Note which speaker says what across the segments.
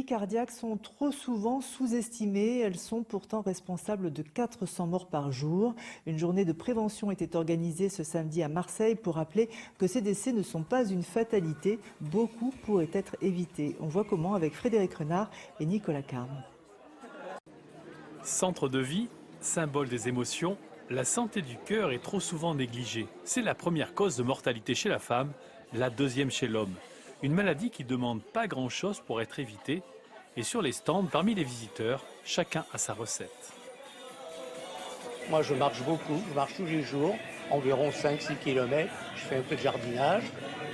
Speaker 1: cardiaques sont trop souvent sous-estimées. Elles sont pourtant responsables de 400 morts par jour. Une journée de prévention était organisée ce samedi à Marseille pour rappeler que ces décès ne sont pas une fatalité. Beaucoup pourraient être évités. On voit comment avec Frédéric Renard et Nicolas Carme.
Speaker 2: Centre de vie, symbole des émotions, la santé du cœur est trop souvent négligée. C'est la première cause de mortalité chez la femme, la deuxième chez l'homme. Une maladie qui ne demande pas grand-chose pour être évitée. Et sur les stands, parmi les visiteurs, chacun a sa recette.
Speaker 3: Moi, je marche beaucoup, je marche tous les jours, environ 5-6 km. Je fais un peu de jardinage.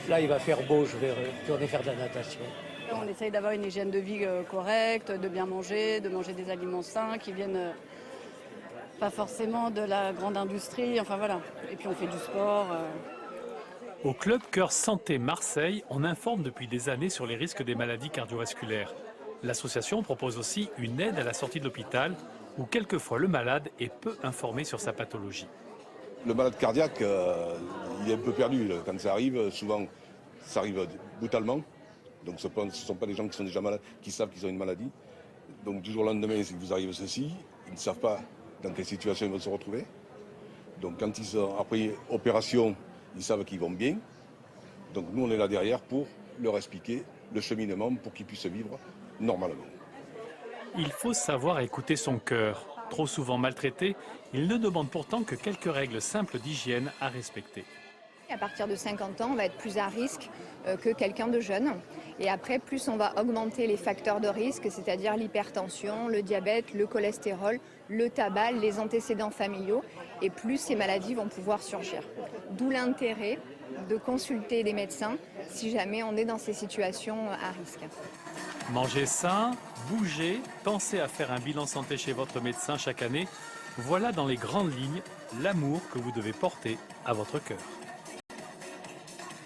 Speaker 3: Là, il va faire beau, je vais retourner faire de la natation.
Speaker 4: On essaye d'avoir une hygiène de vie correcte, de bien manger, de manger des aliments sains qui viennent pas forcément de la grande industrie, enfin voilà. Et puis on fait du sport.
Speaker 2: Au Club Cœur Santé Marseille, on informe depuis des années sur les risques des maladies cardiovasculaires. L'association propose aussi une aide à la sortie de l'hôpital où quelquefois le malade est peu informé sur sa pathologie.
Speaker 5: Le malade cardiaque, il est un peu perdu. Quand ça arrive, souvent ça arrive brutalement. Donc ce ne sont pas des gens qui sont déjà malades, qui savent qu'ils ont une maladie. Donc du jour au lendemain, s'il vous arrive ceci, ils ne savent pas dans quelle situation ils vont se retrouver. Donc quand ils sont après opération, ils savent qu'ils vont bien. Donc nous, on est là derrière pour leur expliquer le cheminement pour qu'ils puissent vivre normalement.
Speaker 2: Il faut savoir écouter son cœur. Trop souvent maltraité, il ne demande pourtant que quelques règles simples d'hygiène à respecter.
Speaker 6: À partir de 50 ans, on va être plus à risque que quelqu'un de jeune. Et après, plus on va augmenter les facteurs de risque, c'est-à-dire l'hypertension, le diabète, le cholestérol, le tabac, les antécédents familiaux, et plus ces maladies vont pouvoir surgir. D'où l'intérêt de consulter des médecins si jamais on est dans ces situations à risque.
Speaker 2: Mangez sain, bougez, pensez à faire un bilan santé chez votre médecin chaque année. Voilà dans les grandes lignes l'amour que vous devez porter à votre cœur.